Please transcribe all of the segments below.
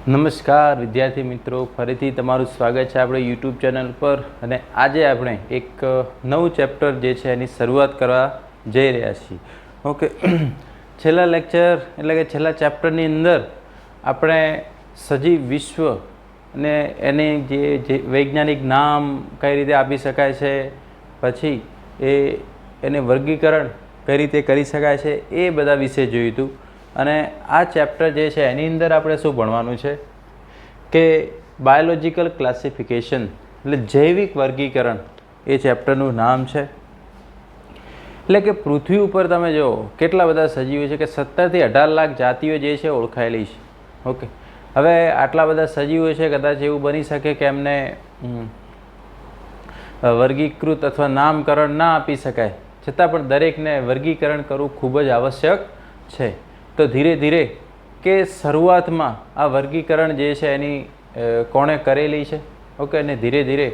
નમસ્કાર વિદ્યાર્થી મિત્રો, ફરીથી તમારું સ્વાગત છે આપણે યુટ્યુબ ચેનલ પર. અને આજે આપણે એક નવું ચેપ્ટર જે છે એની શરૂઆત કરવા જઈ રહ્યા છીએ. ઓકે, છેલ્લા લેક્ચર એટલે કે છેલ્લા ચેપ્ટરની અંદર આપણે સજીવ વિશ્વ અને એને જે વૈજ્ઞાનિક નામ કઈ રીતે આપી શકાય છે, પછી એને વર્ગીકરણ કઈ રીતે કરી શકાય છે, એ બધા વિશે જોયું હતું. અને આ ચેપ્ટર જે છે એની અંદર આપણે શું ભણવાનું છે કે બાયોલોજિકલ ક્લાસિફિકેશન એટલે જૈવિક વર્ગીકરણ એ ચેપ્ટરનું નામ છે. એટલે કે પૃથ્વી ઉપર તમે જુઓ કેટલા બધા સજીવો છે કે 17થી 18 લાખ જાતિઓ જે છે ઓળખાયેલી છે. ઓકે, હવે આટલા બધા સજીવો છે, કદાચ એવું બની શકે કે એમને વર્ગીકૃત અથવા નામકરણ ના આપી શકાય, છતાં પણ દરેકને વર્ગીકરણ કરવું ખૂબ જ આવશ્યક છે. તો ધીરે ધીરે કે શરૂઆતમાં આ વર્ગીકરણ જે છે એની કોણે કરેલી છે, ઓકે, અને ધીરે ધીરે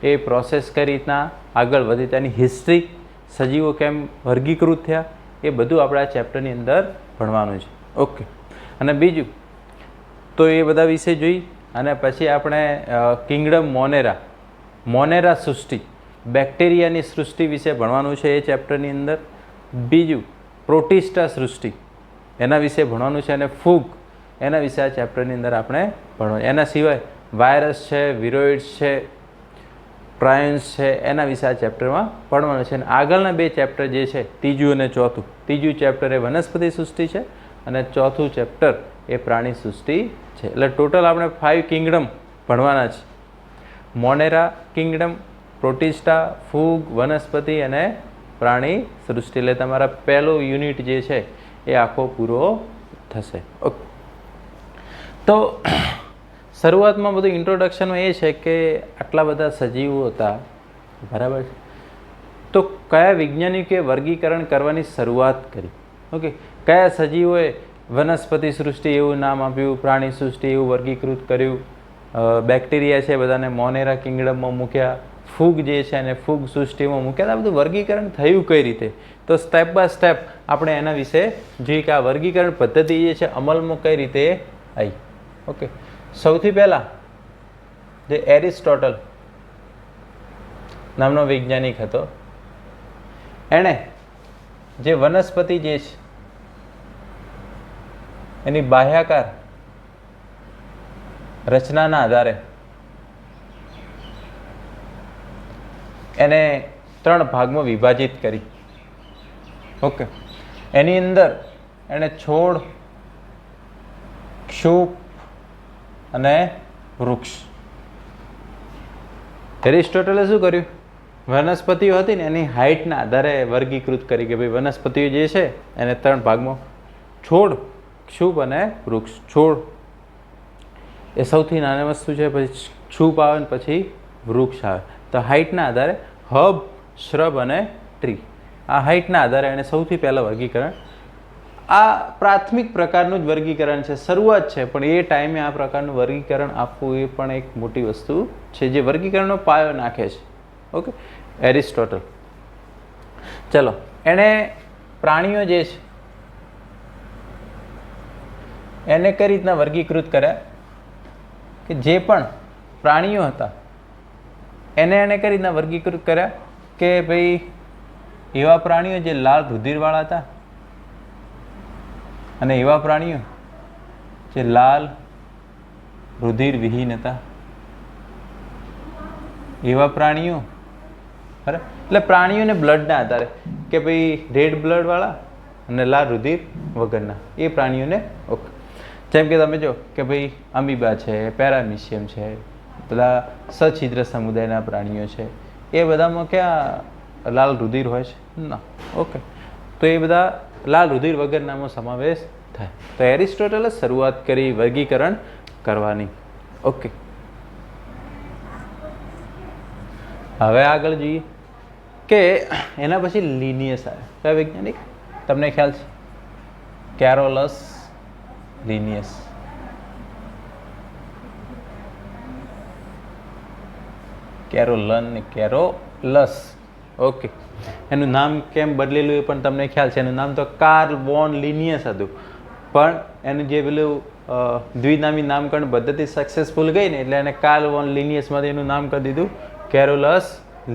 એ પ્રોસેસ કઈ રીતના આગળ વધી, તેની હિસ્ટ્રી, સજીવો કેમ વર્ગીકૃત થયા, એ બધું આપણે આ ચેપ્ટરની અંદર ભણવાનું છે. ઓકે, અને બીજું તો એ બધા વિશે જોઈ અને પછી આપણે કિંગડમ મોનેરા સૃષ્ટિ, બેક્ટેરિયાની સૃષ્ટિ વિશે ભણવાનું છે એ ચેપ્ટરની અંદર. બીજું પ્રોટિસ્ટા સૃષ્ટિ, એના વિશે ભણવાનું છે. અને ફૂગ, એના વિશે આ ચેપ્ટરની અંદર આપણે ભણવાનું. એના સિવાય વાયરસ છે, વિરોઇડ્સ છે, પ્રાયન્સ છે, એના વિશે આ ચેપ્ટરમાં ભણવાનું છે. અને આગળના બે ચેપ્ટર જે છે, ત્રીજું અને ચોથું, ત્રીજું ચેપ્ટર એ વનસ્પતિ સૃષ્ટિ છે અને ચોથું ચેપ્ટર એ પ્રાણી સૃષ્ટિ છે. એટલે ટોટલ આપણે 5 કિંગડમ ભણવાના છે: મોનેરા કિંગડમ, પ્રોટિસ્ટા, ફૂગ, વનસ્પતિ અને પ્રાણી સૃષ્ટિ. એટલે તમારા પહેલો યુનિટ જે છે એ આખો પૂરો થશે. ઓકે, તો શરૂઆતમાં બધું ઇન્ટ્રોડક્શનમાં એ છે કે આટલા બધા સજીવો હતા, બરાબર છે, તો કયા વૈજ્ઞાનિકે વર્ગીકરણ કરવાની શરૂઆત કરી? ઓકે, કયા સજીવોએ વનસ્પતિ સૃષ્ટિ એવું નામ આપ્યું, પ્રાણી સૃષ્ટિ એવું વર્ગીકૃત કર્યું, બેક્ટેરિયા છે બધાને મોનેરા કિંગડમમાં મૂક્યા, ફૂગ જે છે એને ફૂગ સૃષ્ટિમાં મૂક્યા. આ બધું વર્ગીકરણ થયું કઈ રીતે? તો સ્ટેપ બાય સ્ટેપ આપણે એના વિશે જોઈએ કે આ વર્ગીકરણ પદ્ધતિ જે છે અમલમાં કઈ રીતે આવી. ઓકે, સૌથી પહેલાં જે એરિસ્ટોટલ નામનો વૈજ્ઞાનિક હતો, એણે જે વનસ્પતિ જે છે એની બાહ્યાકાર રચનાના આધારે એને 3 ભાગમાં વિભાજિત કરી. ઓકે, એની અંદર એણે છોડ, ક્ષુપ અને વૃક્ષ. એરિસ્ટોટલે શું કર્યું? વનસ્પતિઓ હતી ને એની હાઇટના આધારે વર્ગીકૃત કરી કે ભાઈ વનસ્પતિઓ જે છે એને 3 ભાગમાં: છોડ, ક્ષુપ અને વૃક્ષ. છોડ એ સૌથી નાની વસ્તુ છે, પછી ક્ષુપ આવે ને પછી વૃક્ષ આવે. તો હાઇટના આધારે હબ, શ્રબ અને ટ્રી, આ હાઇટના આધારે એણે સૌથી પહેલાં વર્ગીકરણ. આ પ્રાથમિક પ્રકારનું જ વર્ગીકરણ છે, શરૂઆત છે, પણ એ ટાઈમે આ પ્રકારનું વર્ગીકરણ આપવું એ પણ એક મોટી વસ્તુ છે જે વર્ગીકરણનો પાયો નાખે છે. Okay, Aristotle. ચલો, એણે પ્રાણીઓ જે છે એને કઈ રીતના વર્ગીકૃત કર્યા કે જે પણ પ્રાણીઓ હતા એને કઈ રીતના વર્ગીકૃત કર્યા કે ભાઈ એવા પ્રાણીઓ જે લાલ રુધિરવાળા હતા અને એવા પ્રાણીઓ જે લાલ રુધિર વિહીન હતા. એવા પ્રાણીઓ, બરાબર, એટલે પ્રાણીઓને બ્લડના આધારે કે ભાઈ રેડ બ્લડવાળા અને લાલ રુધિર વગરના એ પ્રાણીઓને. ઓકે, જેમ કે તમે જો કે ભાઈ અમીબા છે, પેરામિશિયમ છે, બધા સછિદ્ર સમુદાયના પ્રાણીઓ છે, એ બધામાં ક્યાં લાલ રુધિર હોય છે? ના. ઓકે, તો એ બધા લાલ રુધિર વગરનામાં સમાવેશ થાય. તો એરિસ્ટોટલે શરૂઆત કરી વર્ગીકરણ કરવાની. ઓકે, હવે આગળ જોઈએ કે એના પછી લિનિયસ આવે. કયા વૈજ્ઞાનિક? તમને ખ્યાલ છે? Carolus Linnaeus. કેરોલન ને કેરોલસ. ઓકે, એનું નામ કેમ બદલેલું એ પણ તમને ખ્યાલ છે. એનું નામ તો કાર્લ વોન લિનિયસ હતું. પણ એનું જે પેલું દ્વિનામી નામકરણ પદ્ધતિ સક્સેસફુલ ગઈ ને એટલે એને કાર્લ વોન લિનિયસમાંથી એનું નામ કરી દીધું કેરોલસ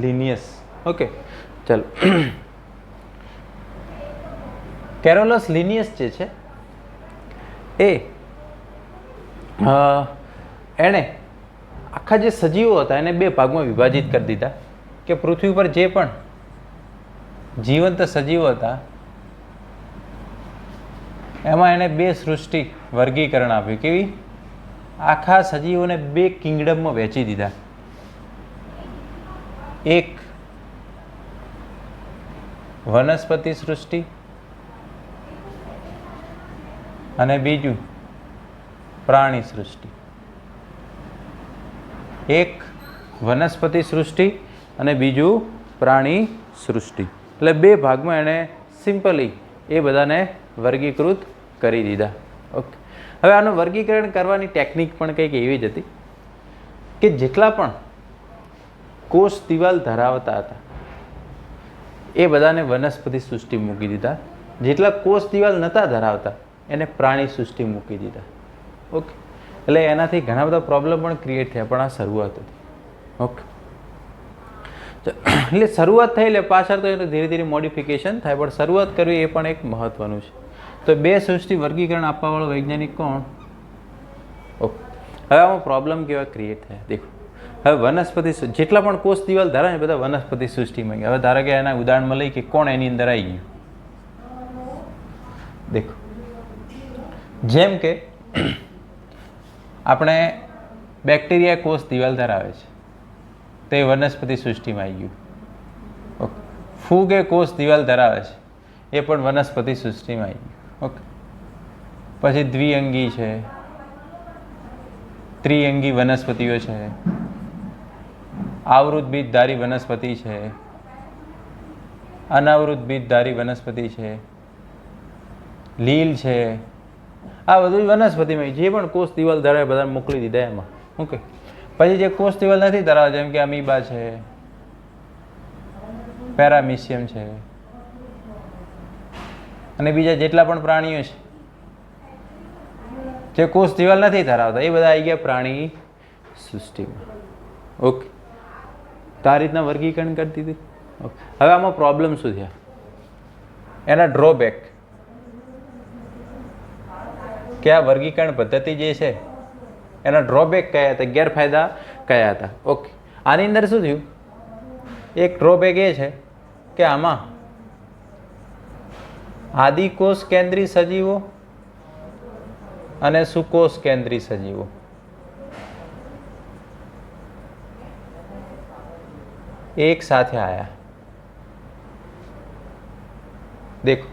લિનિયસ. ઓકે, ચાલો. કેરોલસ લિનિયસ જે છે એ એણે આખા જે સજીવો હતા એને બે ભાગમાં વિભાજિત કરી દીધા કે પૃથ્વી પર જે પણ જીવંત સજીવો હતા એમાં એને બે સૃષ્ટિ વર્ગીકરણ આપ્યું. કેવી? આખા સજીવોને બે કિંગડમમાં વહેંચી દીધા. એક વનસ્પતિ સૃષ્ટિ અને બીજું પ્રાણી સૃષ્ટિ. એક વનસ્પતિ સૃષ્ટિ અને બીજું પ્રાણી સૃષ્ટિ. એટલે બે ભાગમાં એણે સિમ્પલી એ બધાને વર્ગીકૃત કરી દીધા. ઓકે, હવે આનું વર્ગીકરણ કરવાની ટેકનિક પણ કંઈક એવી જ હતી કે જેટલા પણ કોષ દિવાલ ધરાવતા હતા એ બધાને વનસ્પતિ સૃષ્ટિ મૂકી દીધા. જેટલા કોષ દિવાલ નહોતા ધરાવતા એને પ્રાણી સૃષ્ટિ મૂકી દીધા. ઓકે, એટલે એનાથી ઘણા બધા પ્રોબ્લેમ પણ ક્રિએટ થયા, પણ આ શરૂઆત હતી. ઓકે, એટલે શરૂઆત થઈ એટલે પાછળ તો એનું ધીરે ધીરે મોડિફિકેશન થાય, પણ શરૂઆત કરવી એ પણ એક મહત્વનું છે. તો બે સૃષ્ટિ વર્ગીકરણ આપવાવાળો વૈજ્ઞાનિક કોણ? ઓકે, હવે આમાં પ્રોબ્લેમ કેવા ક્રિએટ થયા દેખો. હવે વનસ્પતિ જેટલા પણ કોષ દિવાલ ધરાવે એ બધા વનસ્પતિ સૃષ્ટિમાં ગયા. હવે ધારો કે એના ઉદાહરણમાં લઈ કે કોણ એની અંદર આવી ગયું. દેખો, જેમ કે આપણે બેક્ટેરિયા કોષ દિવાલ ધરાવે છે તે વનસ્પતિ સૃષ્ટિમાં આવી ગયું. ઓકે, ફૂગ એ કોષ દિવાલ ધરાવે છે એ પણ વનસ્પતિ સૃષ્ટિમાં આવી ગયું. ઓકે, પછી દ્વિઅંગી છે, ત્રિઅંગી વનસ્પતિઓ છે, આવૃત બીજધારી વનસ્પતિ છે, અનાવૃત બીજધારી વનસ્પતિ છે, લીલ છે. આ બધું વનસ્પતિમાં જે પણ કોષ દિવાલ ધરાવે બધાને મોકલી દીધા એમાં. ઓકે, પછી જે કોષ દિવાલ નથી ધરાવતા જેમ કે અમીબા છે, પેરામિશિયમ છે અને બીજા જેટલા પણ પ્રાણીઓ છે જે કોષ દિવાલ નથી ધરાવતા એ બધા આવી ગયા પ્રાણી સૃષ્ટિમાં. ઓકે, તો આ રીતના વર્ગીકરણ કરી દીધું. ઓકે, હવે આમાં પ્રોબ્લેમ શું થયા? એના ડ્રોબેક કે આ વર્ગીકરણ પદ્ધતિ જે છે એના ડ્રોબેક કયા હતા, ગેરફાયદા કયા હતા? ઓકે, આની અંદર શું થયું? એક ડ્રોબેક એ છે કે આમાં આદિકોષ કેન્દ્રી સજીવો અને સુકોષ કેન્દ્રી સજીવો એક સાથે આયા. દેખો,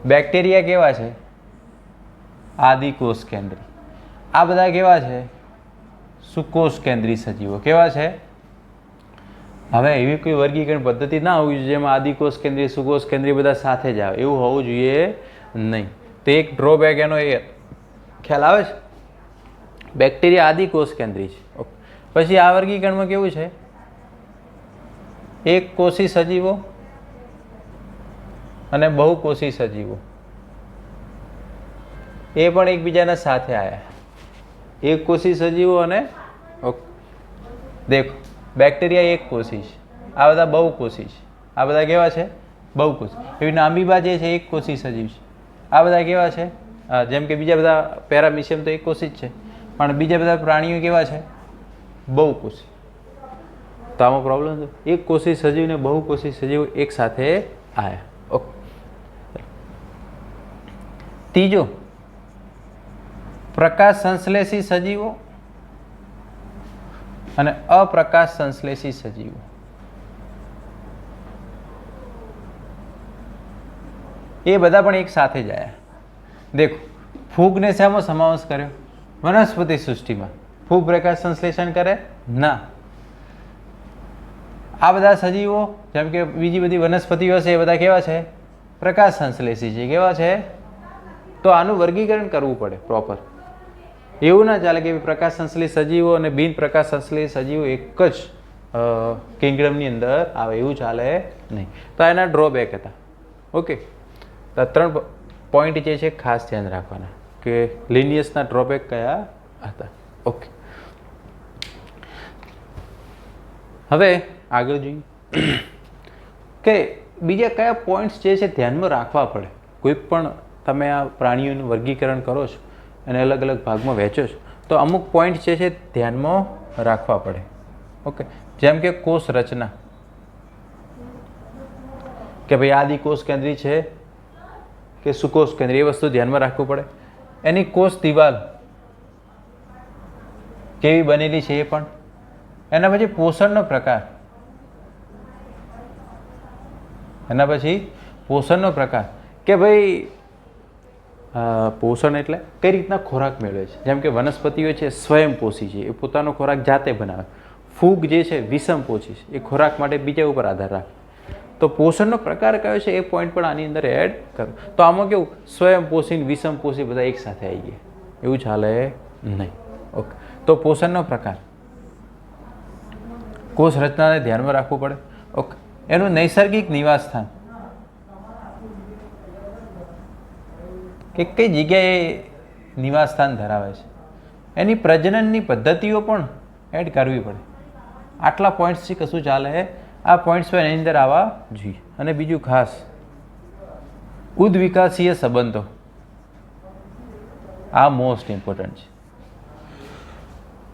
બેક્ટેરિયા કેવા છે? આદિકોષ કેન્દ્રી. આ બધા કેવા છે? સુકોષ કેન્દ્રી સજીવો. કેવા છે? હવે એવી કોઈ વર્ગીકરણ પદ્ધતિ ના હોવી જોઈએ જેમાં આદિકોષ કેન્દ્રીય સુકોષ કેન્દ્રીય બધા સાથે જ આવે, એવું હોવું જોઈએ નહીં. તો એક ડ્રોબેક એનો એ ખ્યાલ આવે છે. બેક્ટેરિયા આદિકોષ કેન્દ્રી છે. ઓકે, પછી આ વર્ગીકરણમાં કેવું છે? એક કોષી સજીવો અને બહુકોષી સજીવો એ પણ એકબીજાના સાથે આવ્યા. એક કોષી સજીવો અને દેખો, બેક્ટેરિયા એક કોષી છે, આ બધા બહુકોષી છે. આ બધા કેવા છે? બહુકોષી. એવી અમીબા જે છે એક કોષી સજીવ છે. આ બધા કેવા છે? જેમ કે બીજા બધા પેરામિશિયમ તો એક કોષી જ છે, પણ બીજા બધા પ્રાણીઓ કેવા છે? બહુકોષી. તો આમાં પ્રોબ્લેમ છે. એક કોષી સજીવ ને બહુકોષી સજીવ એક સાથે આવ્યા. ઓકે, ત્રીજો પ્રકાશ સંશ્લેષી સજીવો અને અપ્રકાશ સંશ્લેષી સજીવો. એ બધા પણ એક સાથે જ આવ્યા. દેખો, ફૂગને શામાં સમાવેશ કર્યો? વનસ્પતિ સૃષ્ટિમાં. ફૂગ પ્રકાશ સંશ્લેષણ કરે ના. આ બધા સજીવો જેમ કે બીજી બધી વનસ્પતિઓ છે એ બધા કેવા છે? પ્રકાશ સંશ્લેષી છે. કેવા છે? તો આનું વર્ગીકરણ કરવું પડે પ્રોપર. એવું ના ચાલે કે પ્રકાશ સંશ્લેષી સજીવો અને બિન પ્રકાશ સંશ્લેષી સજીવો એક જ કિંગડમની અંદર આવે, એવું ચાલે નહીં. તો એના ડ્રોબેક હતા. ઓકે, તો 3 પોઈન્ટ જે છે ખાસ ધ્યાન રાખવાના. કે લિનિયસના ડ્રોબેક કયા હતા. ઓકે, હવે આગળ જોઈએ કે બીજા કયા પોઈન્ટ્સ જે છે ધ્યાનમાં રાખવા પડે. કોઈ પણ તમે આ પ્રાણીઓનું વર્ગીકરણ કરો છો અને અલગ અલગ ભાગમાં વહેંચો છો તો અમુક પોઈન્ટ્સ જે છે ધ્યાનમાં રાખવા પડે. ઓકે, જેમ કે કોષ રચના, કે ભાઈ આદિકોષ કેન્દ્રી છે કે સુકોષ કેન્દ્રી, એ વસ્તુ ધ્યાનમાં રાખવું પડે. એની કોષ દિવાલ કેવી બનેલી છે એ પણ. એના પછી પોષણનો પ્રકાર, એના પછી પોષણનો પ્રકાર કે ભાઈ પોષણ એટલે કઈ રીતના ખોરાક મેળવે છે. જેમ કે વનસ્પતિઓ છે સ્વયંપોષી છે, એ પોતાનો ખોરાક જાતે બનાવે. ફૂગ જે છે વિષમપોષી છે, એ ખોરાક માટે બીજા ઉપર આધાર રાખે. તો પોષણનો પ્રકાર કયો છે એ પોઈન્ટ પણ આની અંદર એડ કરો. તો આમાં કેવું સ્વયંપોષી વિષમપોષી બધા એક સાથે આવી ગયા, એવું ચાલે નહીં. ઓકે, તો પોષણનો પ્રકાર, કોષ રચનાને ધ્યાનમાં રાખવું પડે. ઓકે, એનું નૈસર્ગિક નિવાસ સ્થાન, કે કઈ જગ્યાએ નિવાસ સ્થાન ધરાવે છે. એની પ્રજનનની પદ્ધતિઓ પણ એડ કરવી પડે. આટલા પોઈન્ટ્સથી કશું ચાલે, આ પોઈન્ટ્સ પણ એની અંદર આવવા જોઈએ. અને બીજું ખાસ ઉદ્વિકાસીય સંબંધો, આ મોસ્ટ ઇમ્પોર્ટન્ટ છે.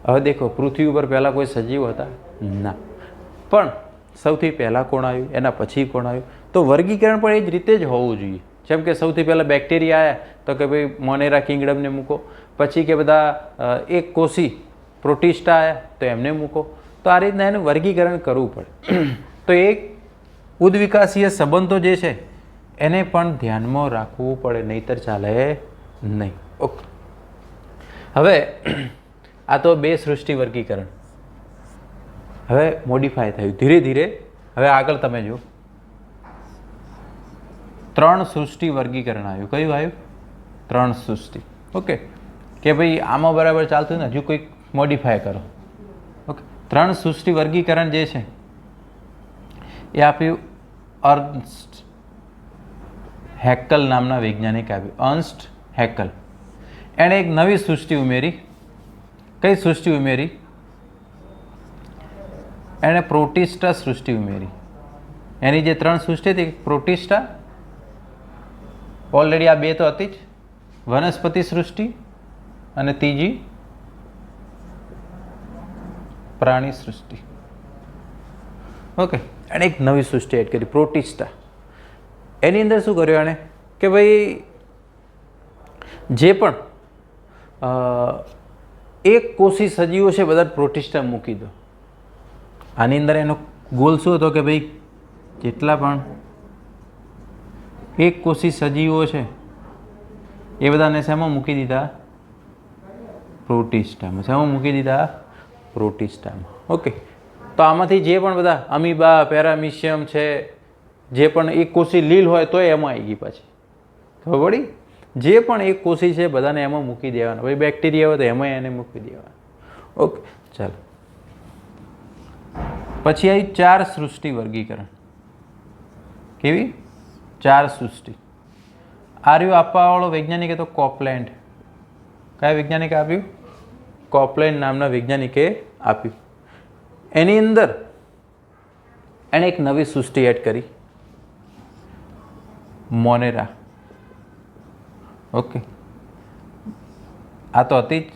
હવે દેખો, પૃથ્વી ઉપર પહેલાં કોઈ સજીવ હતા ના, પણ સૌથી પહેલાં કોણ આવ્યું, એના પછી કોણ આવ્યું, તો વર્ગીકરણ પણ એ જ રીતે જ હોવું જોઈએ. જેમ કે સૌથી પહેલાં બેક્ટેરિયા આવ્યા તો કે ભાઈ મોનેરા કિંગડમને મૂકો, પછી કે બધા એક કોષી પ્રોટિસ્ટા આવ્યા તો એમને મૂકો. તો આ રીતના એનું વર્ગીકરણ કરવું પડે. તો એક ઉદ્વિકાસીય સંબંધો જે છે એને પણ ધ્યાનમાં રાખવું પડે, નહીંતર ચાલે નહીં. ઓકે, હવે આ તો બે સૃષ્ટિ વર્ગીકરણ હવે મોડિફાય થયું ધીરે ધીરે. હવે આગળ તમે જુઓ, ત્રણ સૃષ્ટિ વર્ગીકરણ આવ્યું. કયું આવ્યું? ત્રણ સૃષ્ટિ. ઓકે, કે ભાઈ આમાં બરાબર ચાલતું ને, હજુ કોઈક મોડિફાય કરો. ઓકે, ત્રણ સૃષ્ટિ વર્ગીકરણ જે છે એ આપ્યું અર્ન્સ્ટ હેકલ નામના વૈજ્ઞાનિક આપ્યું. અર્ન્સ્ટ હેકલ. એણે એક નવી સૃષ્ટિ ઉમેરી. કઈ સૃષ્ટિ ઉમેરી? એણે પ્રોટિસ્ટા સૃષ્ટિ ઉમેરી. એની જે ત્રણ સૃષ્ટિ હતી, પ્રોટિસ્ટા ઓલરેડી આ બે તો હતી જ, વનસ્પતિ સૃષ્ટિ અને ત્રીજી પ્રાણી સૃષ્ટિ. ઓકે, એણે એક નવી સૃષ્ટિ એડ કરી, પ્રોટિસ્ટા. એની અંદર શું કર્યું એણે કે ભાઈ જે પણ એક કોષી સજીવો છે બધા પ્રોટિસ્ટા મૂકી દો. આની અંદર એનો ગોલ શું હતો કે ભાઈ જેટલા પણ એક કોષી સજીવો છે એ બધાને શેમાં મૂકી દીધા? પ્રોટિસ્ટામાં. શેમાં મૂકી દીધા? પ્રોટિસ્ટામાં. ઓકે, તો આમાંથી જે પણ બધા અમીબા, પેરામિશિયમ છે, જે પણ એક કોષી લીલ હોય તો એમાં આવી ગઈ. પાછી ખબર પડી? જે પણ એક કોષી છે બધાને એમાં મૂકી દેવાના. ભાઈ બેક્ટેરિયા હોય તો એમાં એને મૂકી દેવાના. ઓકે, ચાલો. પછી આવી ચાર સૃષ્ટિ વર્ગીકરણ. કેવી? ચાર સૃષ્ટિ. આર્યું આપવાવાળો વૈજ્ઞાનિક હતો કોપલેન્ડ. કયા વૈજ્ઞાનિકે આપ્યું? કોપલેન્ડ નામના વૈજ્ઞાનિકે આપ્યું. એની અંદર એણે એક નવી સૃષ્ટિ એડ કરી, મોનેરા. ઓકે, આ તો હતી જ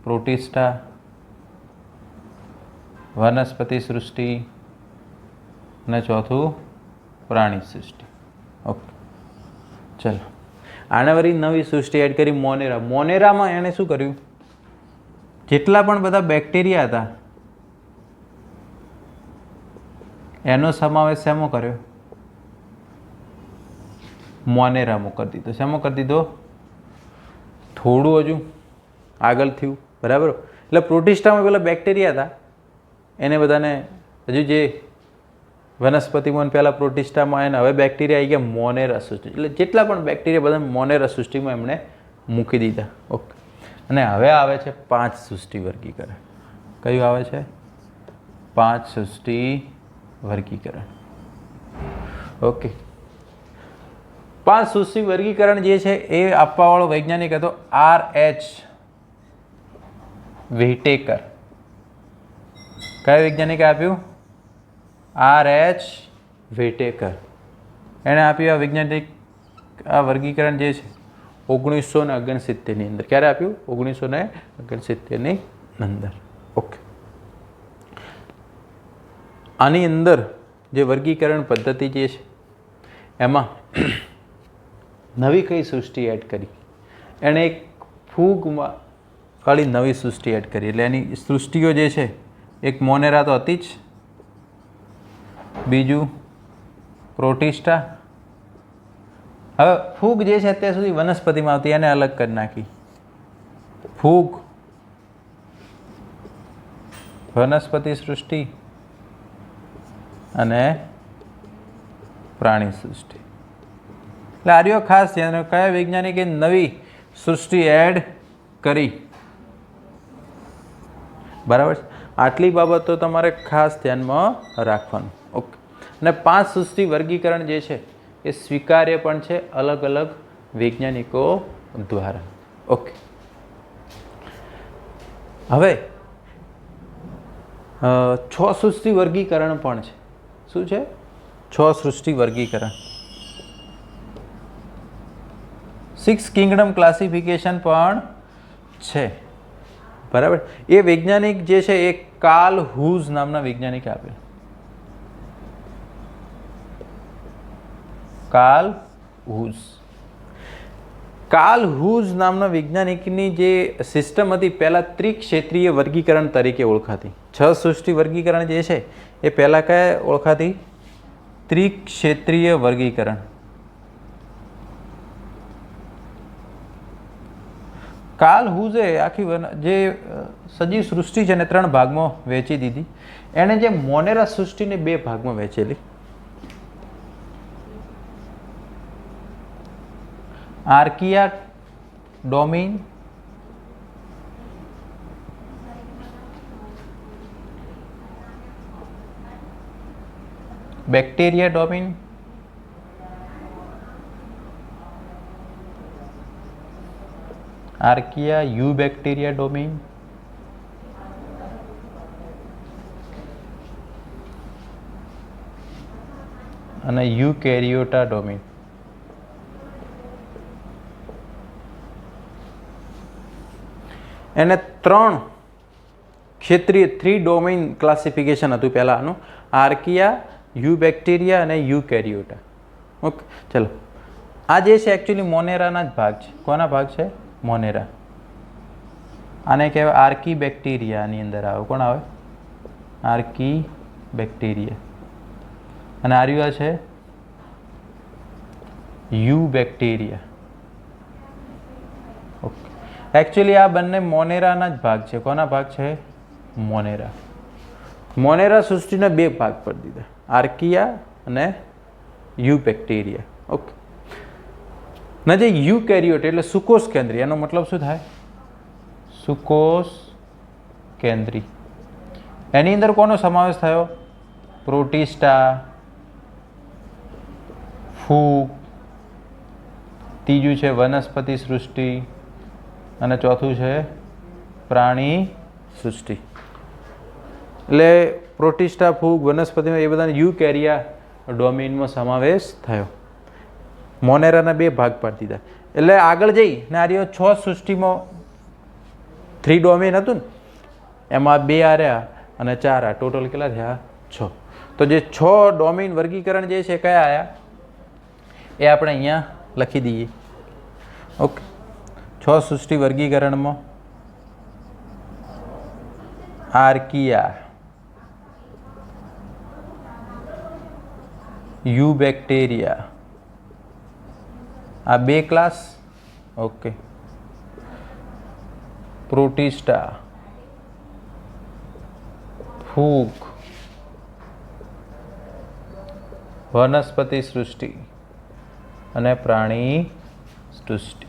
પ્રોટિસ્ટા, વનસ્પતિ સૃષ્ટિ અને ચોથું પ્રાણી સૃષ્ટિ. ઓકે, ચલો. આને વળી નવી સૃષ્ટિ એડ કરી, મોનેરા. મોનેરામાં એણે શું કર્યું? જેટલા પણ બધા બેક્ટેરિયા હતા એનો સમાવેશ શેમાં કર્યો? મોનેરામાં કરી દીધો. શેમાં કરી દીધો? થોડું હજુ આગળ થયું, બરાબર. એટલે પ્રોટિસ્ટામાં પેલા બેક્ટેરિયા હતા એને બધાને હજુ જે વનસ્પતિમાં પહેલાં પ્રોટિસ્ટામાં એને હવે બેક્ટેરિયા આવી ગયા મોનેરા સૃષ્ટિ. એટલે જેટલા પણ બેક્ટેરિયા બધા મોનેરા સૃષ્ટિમાં એમણે મૂકી દીધા. ઓકે, અને હવે આવે છે પાંચ સૃષ્ટિ વર્ગીકરણ. કયું આવે છે? પાંચ સૃષ્ટિ વર્ગીકરણ. ઓકે, પાંચ સૃષ્ટિ વર્ગીકરણ જે છે એ આપવાવાળો વૈજ્ઞાનિક હતો R.H. વ્હિટેકર. કયા વૈજ્ઞાનિકે આપ્યું? R.H. વ્હિટેકર. એણે આપ્યું આ વૈજ્ઞાનિક આ વર્ગીકરણ જે છે 1969 ની અંદર. ક્યારે આપ્યું? 1969 ની અંદર. ઓકે. આની અંદર જે વર્ગીકરણ પદ્ધતિ જે છે એમાં નવી કઈ સૃષ્ટિ એડ કરી? એણે એક ફૂગમાં ખાલી નવી સૃષ્ટિ એડ કરી. એટલે એની સૃષ્ટિઓ જે છે એક મોનેરા તો હતી જ, બીજું પ્રોટિસ્ટા. હવે ફૂગ જે છે અત્યાર સુધી વનસ્પતિમાં આવતી એને અલગ કરી નાખી. ફૂગ વનસ્પતિ સૃષ્ટિ અને પ્રાણી સૃષ્ટિ. એટલે આર્યો ખાસ ધ્યાન રાખો કયા વૈજ્ઞાનિકે નવી સૃષ્ટિ એડ કરી. બરાબર છે. આટલી બાબતો તમારે ખાસ ધ્યાનમાં રાખવાનું. ઓકે. અને પાંચ સૃષ્ટિ વર્ગીકરણ જે છે એ સ્વીકાર્ય પણ છે અલગ અલગ વૈજ્ઞાનિકો દ્વારા. ઓકે. હવે 6 સૃષ્ટિ વર્ગીકરણ પણ છે. શું છે? 6 સૃષ્ટિ વર્ગીકરણ. 6 કિંગડમ ક્લાસિફિકેશન પણ છે. બરાબર. એ વૈજ્ઞાનિક જે છે એ કાર્લ હુઝ નામના વૈજ્ઞાનિકે આપેલ. Karl whose. કાર્લ હુઝ નામના વૈજ્ઞાનિકની જે સિસ્ટમ હતી પહેલાં ત્રિક્ષેત્રીય વર્ગીકરણ તરીકે ઓળખાતી. 6 સૃષ્ટિ વર્ગીકરણ જે છે એ પહેલાં કયા ઓળખાતી? ત્રિક્ષેત્રીય વર્ગીકરણ. કાર્લ હુઝે આખી જે સજીવ સૃષ્ટિ છે ને 3 ભાગમાં વહેંચી દીધી. એણે જે મોનેરા સૃષ્ટિને 2 ભાગમાં વહેંચેલી. Archaea domain Bacteria domain Archaea Eubacteria domain અને યુકેરિયોટા ડોમેઇન. એને 3 ક્ષેત્રીય 3 ડોમેઇન ક્લાસિફિકેશન હતું પહેલાં આનું. આર્કિયા, યુ બેક્ટેરિયા અને યુકેરિયોટા. ઓકે. ચલો. આ જે છે એકચ્યુઅલી મોનેરાના જ ભાગ છે. કોના ભાગ છે? મોનેરા. આને કહેવાય આર્કી બેક્ટેરિયાની અંદર આવે. કોણ આવે? આર્કી બેક્ટેરિયા. અને આર્યું છે યુ બેક્ટેરિયા. ઓકે. એકચ્યુઅલી આ બંને મોનેરાના જ ભાગ છે. કોના ભાગ છે? મોનેરા. મોનેરા સૃષ્ટિના 2 ભાગ કરી દીધા, આર્કિયા અને યુ બેક્ટેરિયા. ઓકે. ને જે યુકેરિયોટ એટલે સુકોષ કેન્દ્રી, એનો મતલબ શું થાય? સુકોષ કેન્દ્રી. એની અંદર કોનો સમાવેશ થયો? પ્રોટિસ્ટા, ફૂગ, ત્રીજું છે વનસ્પતિ સૃષ્ટિ અને ચોથું છે પ્રાણી સૃષ્ટિ. એટલે પ્રોટિસ્ટા, ફૂગ, વનસ્પતિમાં એ બધાને યુકેરિયા ડોમેઇનમાં સમાવેશ થયો. મોનેરાના 2 ભાગ પાડી દીધા. એટલે આગળ જઈ ને આ 6 સૃષ્ટિમાં 3 ડોમેઇન હતું ને એમાં 2 આર્યા અને 4 આ ટોટલ કેટલા થયા? 6. તો જે 6 ડોમેઇન વર્ગીકરણ જે છે કયા આવ્યા એ આપણે અહીંયા લખી દઈએ. ઓકે. 6 સૃષ્ટિ વર્ગીકરણમાં આર્કિયા, યુ બેક્ટેરિયા આ 2 ક્લાસ. ઓકે. પ્રોટિસ્ટા, ફૂગ, વનસ્પતિ સૃષ્ટિ અને પ્રાણી સૃષ્ટિ.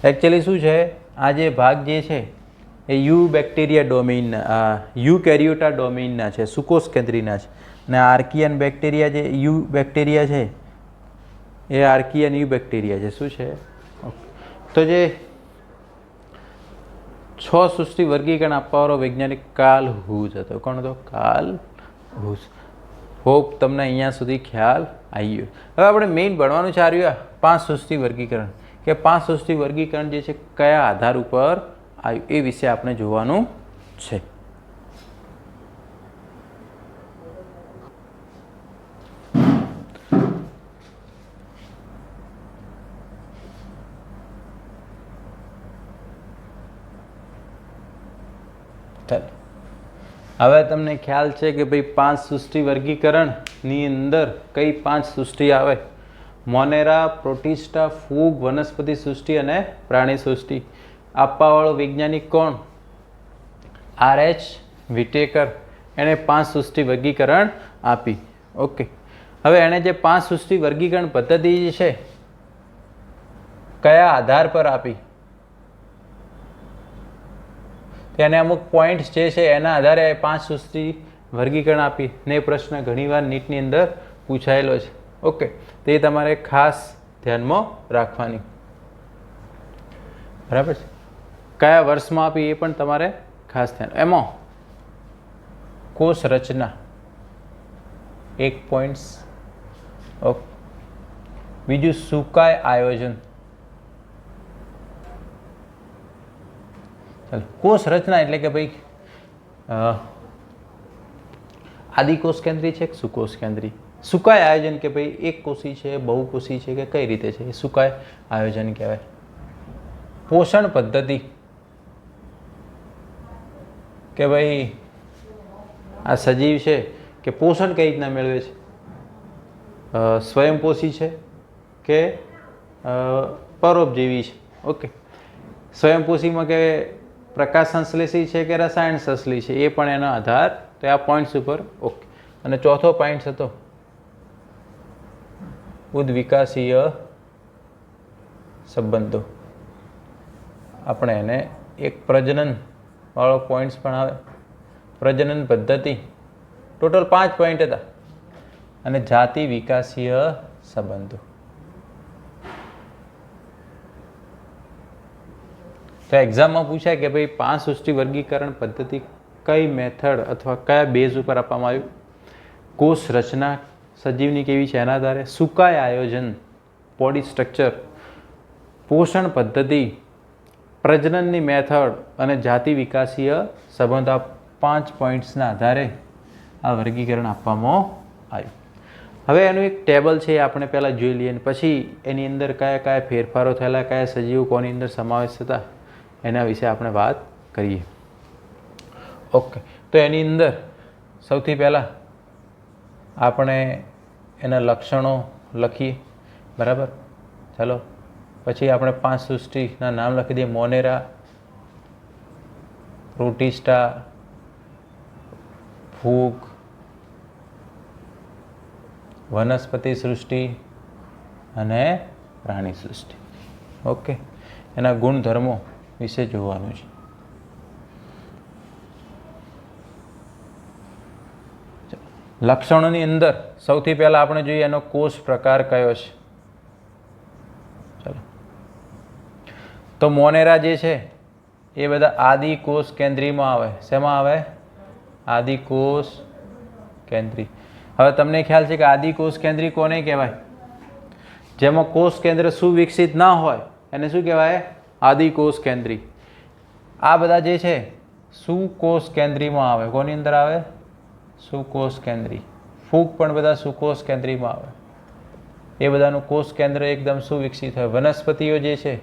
એકચ્યુઅલી શું છે આ જે ભાગ જે છે એ યુ બેક્ટેરિયા ડોમેઇનના યુકેરિયોટા ડોમેઇનના છે, સુકોષ કેન્દ્રીના છે. અને આર્કિયન બેક્ટેરિયા જે યુ બેક્ટેરિયા છે એ આર્કિયા ન્યૂ બેક્ટેરિયા છે. શું છે? તો જે 6 સૃષ્ટિ વર્ગીકરણ આપવાવાળો વૈજ્ઞાનિક કાર્લ હૂઝ હતો. કોણ હતો? કાર્લ હૂઝ. હોપ તમને અહીંયા સુધી ખ્યાલ આવી ગયો. હવે આપણે મેઇન ભણવાનું છે આ 5 સૃષ્ટિ વર્ગીકરણ, કે 5 સૃષ્ટિ વર્ગીકરણ જે છે કયા આધાર ઉપર આવ્યું એ વિશે આપણે જોવાનું છે. હવે તમને ખ્યાલ છે કે ભાઈ 5 સૃષ્ટિ વર્ગીકરણની અંદર કઈ 5 સૃષ્ટિ આવે? મોનેરા, પ્રોટિસ્ટા, ફૂગ, વનસ્પતિ સૃષ્ટિ અને પ્રાણી સૃષ્ટિ. આપવાવાળો વૈજ્ઞાનિક કોણ? RH Whittaker. એણે 5 સૃષ્ટિ વર્ગીકરણ આપી. ઓકે, હવે એણે જે 5 સૃષ્ટિ વર્ગીકરણ પદ્ધતિ છે કયા આધાર પર આપી? એને અમુક પોઈન્ટ્સ જે છે એના આધારે 5 સૃષ્ટિ વર્ગીકરણ આપી ને પ્રશ્ન ઘણીવાર નીટની અંદર પૂછાયેલો છે. ઓકે, તે તમારે ખાસ ધ્યાનમાં રાખવાની. બરાબર છે? કયા વર્ષમાં આપી એ પણ તમારે ખાસ ધ્યાન. એમાં કોષ રચના 1 પોઈન્ટ્સ. ઓકે, બીજું સુકાય આયોજન. ચાલો, કોષ રચના એટલે કે ભાઈ આદિકોષ કેન્દ્રી છે કે સુકોષ કેન્દ્રી? સુકાય આયોજન કે ભાઈ એક કોષી છે, બહુકોષી છે કે કઈ રીતે છે, એ સુકાય આયોજન કહેવાય. પોષણ પદ્ધતિ કે ભાઈ આ સજીવ છે કે પોષણ કઈ રીતના મેળવે છે? સ્વયંપોષી છે કે પરોપજીવી છે? ઓકે, સ્વયંપોષીમાં કે પ્રકાશ સંશ્લેષી છે કે રસાયણ સંશ્લેષી છે, એ પણ એનો આધાર. તો આ પોઈન્ટ્સ ઉપર. ઓકે, અને ચોથો પોઈન્ટ હતો ઉદ્વિકાસીય સંબંધો. આપણે એને એક પ્રજનન વાળો પોઈન્ટ્સ પણ આવે. પ્રજનન પદ્ધતિ ટોટલ 5 પોઈન્ટ હતા. અને જાતિ વિકાસીય સંબંધો. તો એક્ઝામમાં પૂછાય કે ભાઈ 5 સૃષ્ટિ વર્ગીકરણ પદ્ધતિ કઈ મેથડ અથવા કયા બેઝ ઉપર આપવામાં આવ્યું? કોષ રચના સજીવની કેવી છે એના આધારે, સુકાય આયોજન બોડી સ્ટ્રક્ચર, પોષણ પદ્ધતિ, પ્રજનનની મેથડ અને જાતિ વિકાસીય સંબંધ. આ 5 પોઈન્ટ્સના આધારે આ વર્ગીકરણ આપવામાં આવ્યું. હવે એનું એક ટેબલ છે, આપણે પહેલાં જોઈ લઈએ, પછી એની અંદર કયા કયા ફેરફારો થયેલા, કયા સજીવો કોની અંદર સમાવેશ થતા એના વિશે આપણે વાત કરીએ. ઓકે, તો એની અંદર સૌથી પહેલાં આપણે એના લક્ષણો લખીએ. બરાબર? ચાલો, પછી આપણે 5 સૃષ્ટિના નામ લખી દઈએ. મોનેરા, પ્રોટિસ્ટા, ફૂગ, વનસ્પતિ સૃષ્ટિ અને પ્રાણી સૃષ્ટિ. ઓકે, એના ગુણધર્મો વિશે જોવાનું છે. લક્ષણોની અંદર સૌથી પહેલા આપણે જોઈએ એનો કોષ પ્રકાર કયો છે. ચલો, તો મોનેરા જે છે એ બધા આદિકોષ કેન્દ્રીમાં આવે. શેમાં આવે? આદિકોષ કેન્દ્રી. હવે તમને ખ્યાલ છે કે આદિકોષ કેન્દ્રી કોને કહેવાય? જેમાં કોષ કેન્દ્ર સુવિકસિત ના હોય એને શું કહેવાય? આદિકોષ કેન્દ્રી. આ બધા જે છે સુકોષ કેન્દ્રીમાં આવે. કોની અંદર આવે? સુકોષ કેન્દ્રી. ફૂગ પણ બધા સુકોષ કેન્દ્રીમાં આવે. એ બધાનું કોષ કેન્દ્ર એકદમ સુવિકસિત હોય. વનસ્પતિઓ જે છે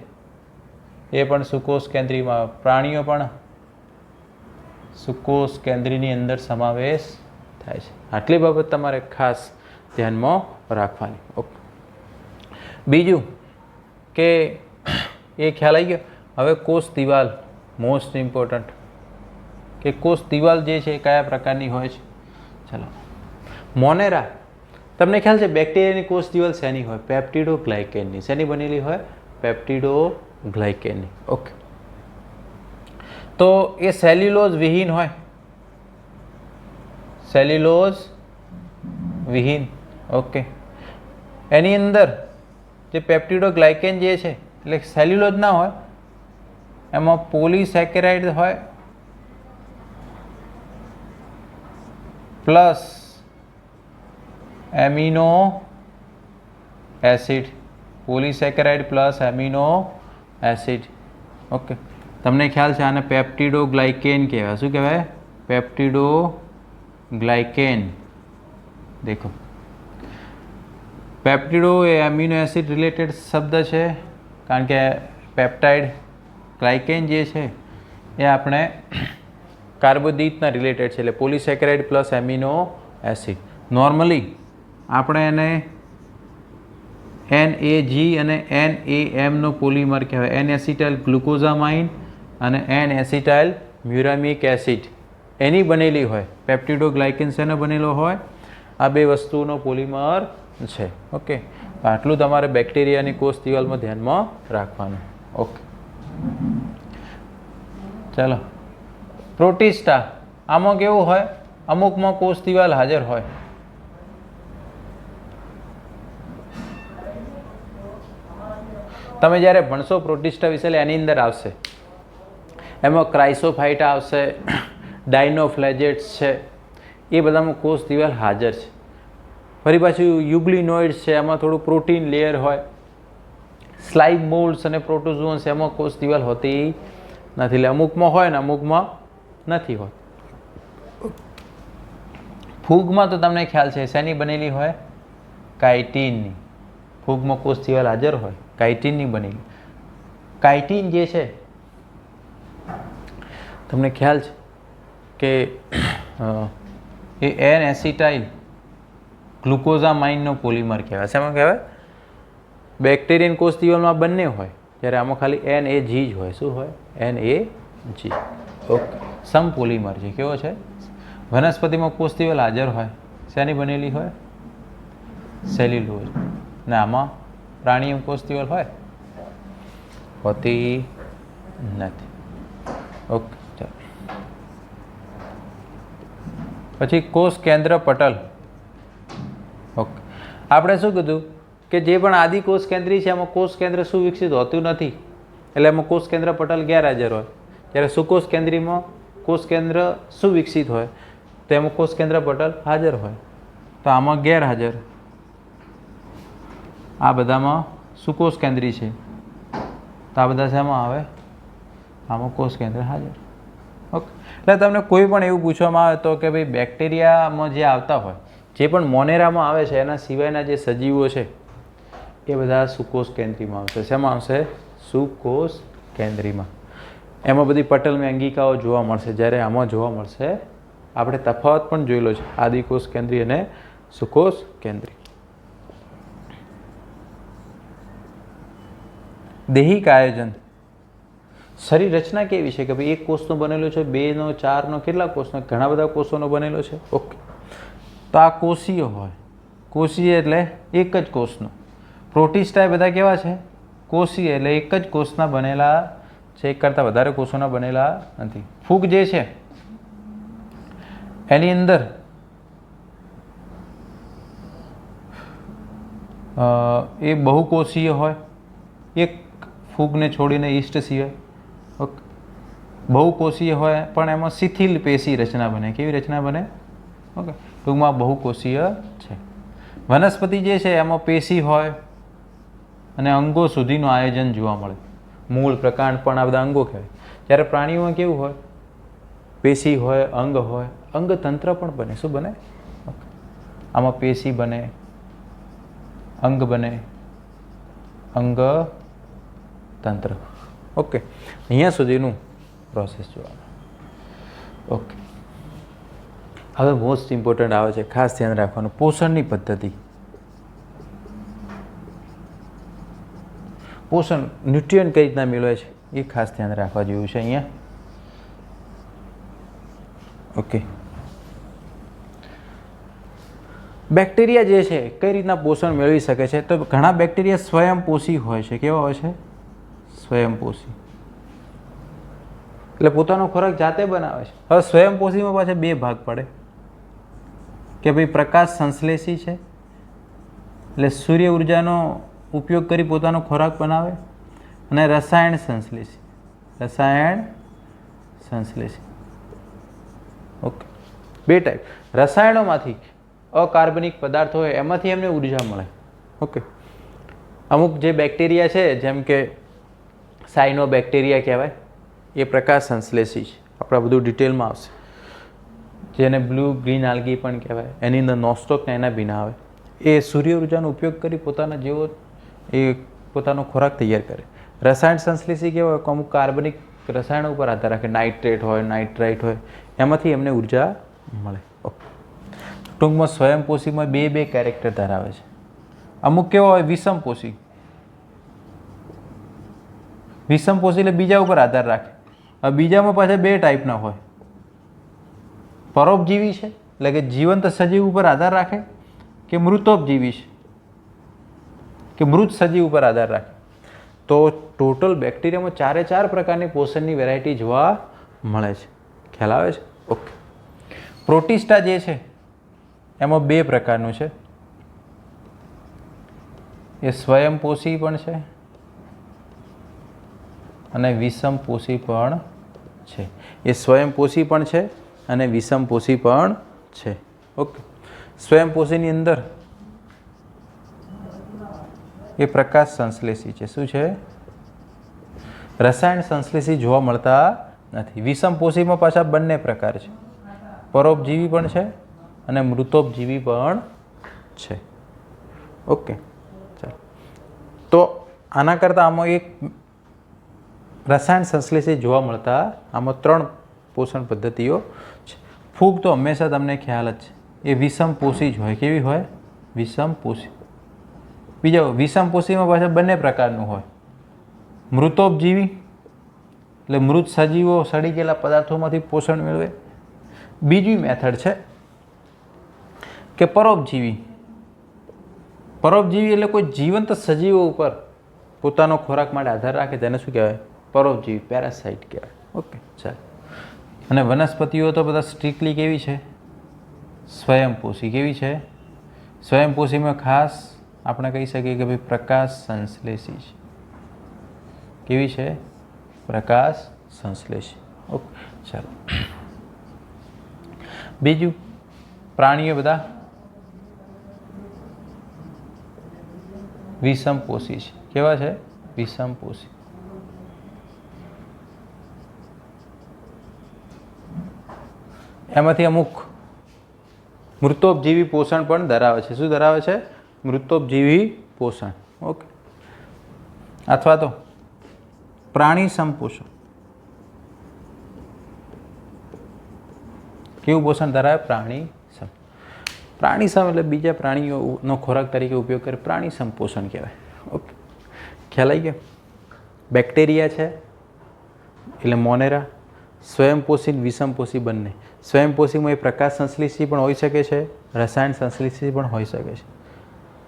એ પણ સુકોષ કેન્દ્રીમાં આવે. પ્રાણીઓ પણ સુકોષ કેન્દ્રીની અંદર સમાવેશ થાય છે. આટલી બાબત તમારે ખાસ ધ્યાનમાં રાખવાની. ઓકે, બીજું કે એ ખ્યાલ આવી ગયો. હવે કોષ દિવાલ મોસ્ટ ઇમ્પોર્ટન્ટ, કે કોષ દિવાલ જે છે કયા પ્રકારની હોય છે. ચાલો, મોનેરા તમને ખ્યાલ છે બેક્ટેરિયાની કોષ દિવાલ શેની હોય? પેપ્ટિડો ગ્લાયકેનની. શેની બનેલી હોય? પેપ્ટિડો ગ્લાયકેનની. ઓકે, તો એ સેલ્યુલોઝ વિહીન હોય. સેલ્યુલોઝ વિહીન. ઓકે, એની અંદર જે પેપ્ટિડોગ્લાયકેન જે છે એટલે સેલ્યુલોઝ ના હોય, એમાં પોલીસેકેરાઇડ હોય plus amino acid, polysaccharide plus amino acid. Okay, તમને ખ્યાલ છે આને પેપ્ટિડોગ્લાયકેન કહેવાય. શું કહેવાય? પેપ્ટિડોગ્લાયકેન. દેખો, પેપ્ટિડો એ એમિનો એસિડ રિલેટેડ શબ્દ છે, કારણ કે પેપ્ટાઇડ ગ્લાયકેન જે છે એ આપણે કાર્બોદિતના રિલેટેડ છે, એટલે પોલીસેકેરાઇડ પ્લસ એમિનો એસિડ. નોર્મલી આપણે એને NAG અને NAMનો પોલિમર કહેવાય. N-એસિટાઇલ ગ્લુકોઝામાઇન અને N-એસિટાઇલ મ્યુરામિક એસિડ એની બનેલી હોય. પેપ્ટિડોગ્લાયકેન શેનો બનેલો હોય? આ બે વસ્તુનો પોલિમર છે. ઓકે, આટલું તમારે બેક્ટેરિયાની કોષ દિવાલમાં ધ્યાનમાં રાખવાનું. ઓકે, ચાલો. પ્રોટિસ્ટા, આમાં કેવું હોય? અમુકમાં કોષ દિવાલ હાજર હોય. તમે જ્યારે ભણશો પ્રોટિસ્ટા વિશે એટલે એની અંદર આવશે, એમાં ક્રાઇસોફાઇટા આવશે, ડાયનોફ્લેજેટ્સ છે, એ બધામાં કોષ દિવાલ હાજર છે. ફરી પાછું યુગ્લિનોઇડ્સ છે, એમાં થોડું પ્રોટીન લેયર હોય. સ્લાઇમ મોલ્ડ્સ અને પ્રોટોઝોન્સ એમાં કોષ દિવાલ હોતી નથી, એટલે અમુકમાં હોય ને અમુકમાં નથી હોતી. ફૂગમાં તો તમને ખ્યાલ છે શેની બનેલી હોય? કાઇટિનની. ફૂગમાં કોષ દિવાલ હાજર હોય, કાઇટિનની બનેલી. કાઇટિન જે છે તમને ખ્યાલ છે કે એ N-એસિટાઇલ ગ્લુકોઝામાઇનનો પોલિમર કહેવાય. શેમાં કહેવાય? બેક્ટેરિયન કોષ દિવાલમાં બંને હોય, જ્યારે આમાં ખાલી NAG જ હોય. શું હોય? NAG. ઓકે, સમ પોલિમર છે. કેવો છે? વનસ્પતિમાં કોષ દિવાલ હાજર હોય, શેની બનેલી હોય? સેલ્યુલોઝ. ને આમાં પ્રાણીઓ કોષ દિવાલ હોય? હોતી નથી. ઓકે, ચાલો. પછી કોષ કેન્દ્ર પટલ. ઓકે, આપણે શું કીધું કે જે પણ આદિ કોષ કેન્દ્રી છે એમાં કોષ કેન્દ્ર સુવિકસિત હોતું નથી, એટલે એમાં કોષ કેન્દ્ર પટલ ગેરહાજર હોય. જ્યારે સુકોષ કેન્દ્રીમાં કોષ કેન્દ્ર સુવિકસિત હોય તો એમાં કોષ કેન્દ્ર પટલ હાજર હોય. તો આમાં ગેરહાજર, આ બધામાં સુકોષ કેન્દ્રી છે, તો આ બધા શેમાં આવે? આમાં કોષ કેન્દ્ર હાજર. ઓકે, એટલે તમને કોઈ પણ એવું પૂછવામાં આવે તો કે ભાઈ બેક્ટેરિયામાં જે આવતા હોય, જે પણ મોનેરામાં આવે છે એના સિવાયના જે સજીવો છે એ બધા સુકોષ કેન્દ્રીમાં આવશે. શેમાં આવશે? સુકોષ કેન્દ્રીમાં. એમાં બધી પટલમાં અંગિકાઓ જોવા મળશે, જ્યારે આમાં જોવા મળશે. આપણે તફાવત પણ જોયેલો છે આદિકોષ કેન્દ્રી અને સુકોષ કેન્દ્રી. દૈહિક આયોજન. શરીર રચના કેવી છે કે ભાઈ એક કોષનો બનેલો છે, 2 નો 4 નો, કેટલા કોષનો? ઘણા બધા કોષોનો બનેલો છે. ઓકે, તો આ કોષીય હોય. કોષીય એટલે એક જ કોષનો. પ્રોટિસ્ટા એ બધા કેવા છે? કોષીય એટલે એક જ કોષના બનેલા છે, એક કરતાં વધારે કોષોના બનેલા નથી. ફૂગ જે છે એની અંદર એ બહુકોષીય હોય, એક ફૂગને છોડીને ઈસ્ટ સિવાય. ઓકે, બહુકોષીય હોય પણ એમાં શિથિલ પેશી રચના બને. કેવી રચના બને? ઓકે, ટૂંકમાં બહુકોષીય છે. વનસ્પતિ જે છે એમાં પેશી હોય અને અંગો સુધીનું આયોજન જોવા મળે. મૂળ, પ્રકાંડ પણ આ બધા અંગો કહેવાય. જ્યારે પ્રાણીઓમાં કેવું હોય? પેશી હોય, અંગ હોય, અંગતંત્ર પણ બને. શું બને? આમાં પેશી બને, અંગ બને, અંગતંત્ર. ઓકે, અહીંયા સુધીનું પ્રોસેસ જોવાનું. ઓકે, હવે મોસ્ટ ઇમ્પોર્ટન્ટ આવે છે, ખાસ ધ્યાન રાખવાનું, પોષણની પદ્ધતિ. પોષણ, ન્યુટ્રિયન્ટ કઈ રીતના મેળવે છે એ ખાસ ધ્યાન રાખવા જેવું છે અહીંયા. ઓકે, બેક્ટેરિયા જે છે કઈ રીતના પોષણ મેળવી શકે છે? તો ઘણા બેક્ટેરિયા સ્વયંપોષી હોય છે. કેવા હોય છે? સ્વયંપોષી એટલે પોતાનો ખોરાક જાતે બનાવે છે. હવે સ્વયંપોષીમાં પાછા 2 ભાગ પડે કે ભાઈ પ્રકાશ સંશ્લેષી છે, એટલે સૂર્ય ઉર્જાનો ઉપયોગ કરી પોતાનો ખોરાક બનાવે, અને રસાયણ સંશ્લેષી. રસાયણ સંશ્લેષી. ઓકે, બે ટાઈપ. રસાયણોમાંથી અકાર્બનિક પદાર્થો હોય એમાંથી એમને ઉર્જા મળે. ઓકે, અમુક જે બેક્ટેરિયા છે જેમ કે સાયનો બેક્ટેરિયા કહેવાય, એ પ્રકાશ સંશ્લેષી છે. આપણે બધું ડિટેલમાં આવશે. જેને બ્લુ ગ્રીન આલ્ગી પણ કહેવાય, એની અંદર નોસ્ટોક ને એના બીના આવે. એ સૂર્ય ઉર્જાનો ઉપયોગ કરી પોતાના જેવો એ પોતાનો ખોરાક તૈયાર કરે. રસાયણ સંશ્લેષી કેવા હોય, અમુક કાર્બનિક રસાયણો ઉપર આધાર રાખે, નાઇટ્રેટ હોય, નાઇટ્રાઇટ હોય, એમાંથી એમને ઉર્જા મળે. ઓકે, ટૂંકમાં સ્વયંપોષીમાં બે કેરેક્ટર ધરાવે છે. અમુક કેવા હોય વિષમપોષી. વિષમપોષી એટલે બીજા ઉપર આધાર રાખે. હવે બીજામાં પાછા બે ટાઈપના હોય. પરોપજીવી છે એટલે કે જીવંત સજીવ ઉપર આધાર રાખે, કે મૃતોપજીવી છે કે મૃત સજીવ ઉપર આધાર રાખે. તો ટોટલ બેક્ટેરિયામાં 4 પ્રકારની પોષણની વેરાયટી જોવા મળે છે. ખ્યાલ આવે છે? ઓકે. પ્રોટિસ્ટા જે છે એમાં 2 પ્રકારનું છે. એ સ્વયંપોષી પણ છે અને વિષમપોષી પણ છે. એ સ્વયંપોષી પણ છે અને વિષમપોષી પણ છે. ઓકે, સ્વયંપોષીની અંદર એ પ્રકાશ સંશ્લેષી છે. શું છે? રસાયણ સંશ્લેષી જોવા મળતા નથી. વિષમપોષીમાં પાછા બંને પ્રકાર છે, પરોપજીવી પણ છે અને મૃતોપજીવી પણ છે. ઓકે, ચાલો. તો આના કરતાં આમાં એક રસાયણ સંશ્લેષી જોવા મળતા આમાં 3 પોષણ પદ્ધતિઓ છે. ફૂગ તો હંમેશા તમને ખ્યાલ જ છે, એ વિષમપોષી જ હોય. કેવી હોય? વિષમપોષી. બીજા વિષમપોષીમાં પાછા બંને પ્રકારનું હોય. મૃતોપજીવી એટલે મૃત સજીવો સડી ગયેલા પદાર્થોમાંથી પોષણ મેળવે. બીજી મેથડ છે કે પરોપજીવી. પરોપજીવી એટલે કોઈ જીવંત સજીવો ઉપર પોતાનો ખોરાક માટે આધાર રાખે, તેને શું કહેવાય? પરોપજીવી, પેરાસાઇટ કહેવાય. ઓકે, ચાલો. અને વનસ્પતિઓ તો બધા સ્ટ્રિક્ટલી કેવી છે? સ્વયંપોષી. કેવી છે? સ્વયંપોષીમાં ખાસ આપણે કહી શકીએ કે ભાઈ પ્રકાશ સંશ્લેષી છે. કેવી છે? પ્રકાશ સંશ્લેષી. ઓકે, ચાલો. બીજું, પ્રાણીઓ બધા વિષમપોષી છે. કેવા છે? વિષમપોષી. એમાંથી અમુક મૃતોપજીવી પોષણ પણ ધરાવે છે. શું ધરાવે છે? મૃતોપજીવી પોષણ. ઓકે, અથવા તો પ્રાણી સંપોષણ. કેવું પોષણ ધરાવે? પ્રાણી સમ. પ્રાણી સમ એટલે બીજા પ્રાણીઓનો ખોરાક તરીકે ઉપયોગ કરે, પ્રાણી સંપોષણ કહેવાય. ઓકે, ખ્યાલ આવી ગયો? બેક્ટેરિયા છે એટલે મોનેરા, સ્વયંપોષી વિષમપોષી બંને. સ્વયંપોષીમાં એ પ્રકાશ સંશ્લેષી પણ હોઈ શકે છે, રસાયણ સંશ્લેષી પણ હોઈ શકે છે.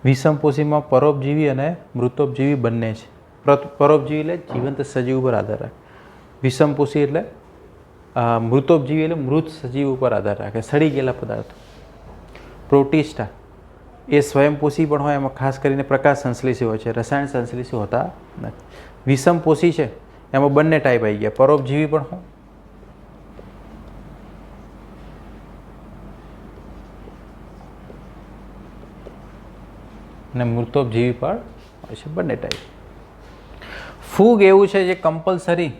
વિષમપોષીમાં પરોપજીવી અને મૃતોપજીવી બંને છે. પરોપજીવી એટલે જીવંત સજીવ ઉપર આધાર રાખે. વિષમપોષી એટલે મૃતોપજીવી એટલે મૃત સજીવ ઉપર આધાર રાખે, સડી ગયેલા પદાર્થો. પ્રોટિસ્ટા એ સ્વયંપોષી પણ હોય, એમાં ખાસ કરીને પ્રકાશ સંશ્લેષી હોય છે, રસાયણ સંશ્લેષી હોતા નથી. વિષમપોષી છે એમાં બંને ટાઈપ આવી ગયા, પરોપજીવી પણ હોય અને મૃતોપજીવી પણ હોય છે, બંને ટાઈપ. ફૂગ એવું છે જે કમ્પલસરી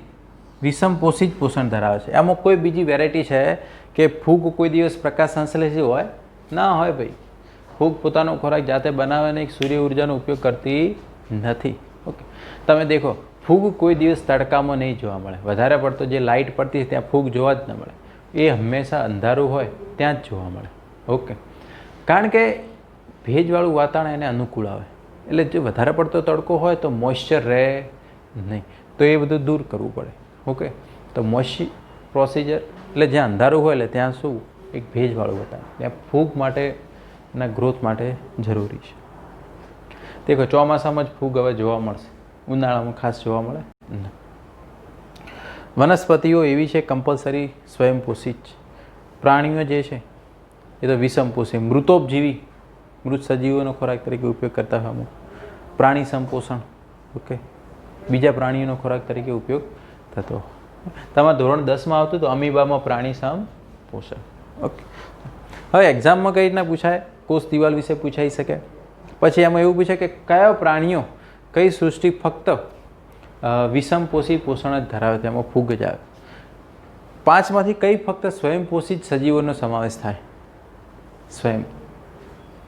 વિષમપોષી જ પોષણ ધરાવે છે. આમાં કોઈ બીજી વેરાયટી છે કે ફૂગ કોઈ દિવસ પ્રકાશ સંશ્લેષી હોય? ના હોય ભાઈ. ફૂગ પોતાનો ખોરાક જાતે બનાવે ને સૂર્ય ઉર્જાનો ઉપયોગ કરતી નથી. ઓકે, તમે દેખો ફૂગ કોઈ દિવસ તડકામાં નહીં જોવા મળે. વધારે પડતો જે લાઇટ પડતી ત્યાં ફૂગ જોવા જ ન મળે. એ હંમેશા અંધારું હોય ત્યાં જ જોવા મળે. ઓકે, કારણ કે ભેજવાળું વાતાવરણ એને અનુકૂળ આવે. એટલે જો વધારે પડતો તડકો હોય તો મોઇશ્ચર રહે નહીં, તો એ બધું દૂર કરવું પડે. ઓકે, તો મોઇશ્ચર પ્રોસિજર એટલે જ્યાં અંધારું હોય એટલે ત્યાં શું? એક ભેજવાળું વાતાવરણ. ત્યાં ફૂગ માટે એના ગ્રોથ માટે જરૂરી છે. દેખો ચોમાસામાં જ ફૂગ હવે જોવા મળશે, ઉનાળામાં ખાસ જોવા મળે નહીં. વનસ્પતિઓ એવી છે કમ્પલસરી સ્વયંપોષી જ. પ્રાણીઓ જે છે એ તો વિષમપોષી, મૃતોપજીવી, મૃત સજીવોનો ખોરાક તરીકે ઉપયોગ કરતા હોય અમુક. પ્રાણી સંપોષણ, ઓકે, બીજા પ્રાણીઓનો ખોરાક તરીકે ઉપયોગ થતો. તમારે ધોરણ 10માં આવતું તો અમીબામાં પ્રાણી સંપોષણ. ઓકે, હવે એક્ઝામમાં કઈ રીતના પૂછાય? કોષ દિવાલ વિશે પૂછાઈ શકે. પછી એમાં એવું પૂછે કે કયા પ્રાણીઓ કઈ સૃષ્ટિ ફક્ત વિષમપોષી પોષણ જ ધરાવે છે? એમાં ફૂગ જ આવે. 5માંથી કઈ ફક્ત સ્વયંપોષિત સજીવોનો સમાવેશ થાય? સ્વયં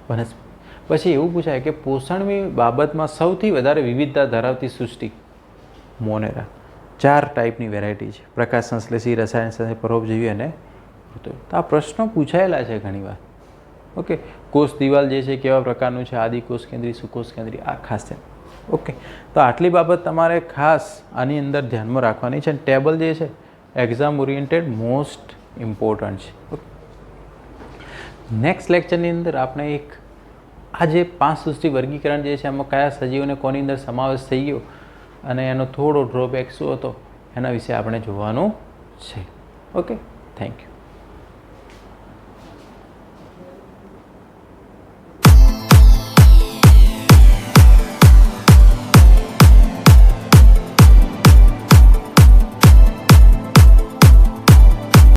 વનસ્પતિ. પછી એવું પૂછાય કે પોષણની બાબતમાં સૌથી વધારે વિવિધતા ધરાવતી સૃષ્ટિ? મોનેરા. 4 ટાઈપની વેરાયટી છે: પ્રકાશ સંશ્લેષી, રસાયણ સંશ્લેષી, પરોપજીવી અને ઋતુ. તો આ પ્રશ્નો પૂછાયેલા છે ઘણીવાર. ઓકે, કોષ દિવાલ જે છે કેવા પ્રકારનું છે? આદિકોષ કેન્દ્રી, સુકોષ કેન્દ્રી, આ ખાસ છે. ઓકે, તો આટલી બાબત તમારે ખાસ આની અંદર ધ્યાનમાં રાખવાની છે. ટેબલ જે છે એક્ઝામ ઓરિએન્ટેડ મોસ્ટ ઇમ્પોર્ટન્ટ છે. ઓકે, નેક્સ્ટ લેક્ચરની અંદર આપણે આ જે 5 સૃષ્ટિ વર્ગીકરણ જે છે એમાં કયા સજીવોને કોની અંદર સમાવેશ થઈ ગયો અને એનો થોડો ડ્રોબેક શું હતો એના વિશે આપણે જોવાનું છે. Okay, thank you.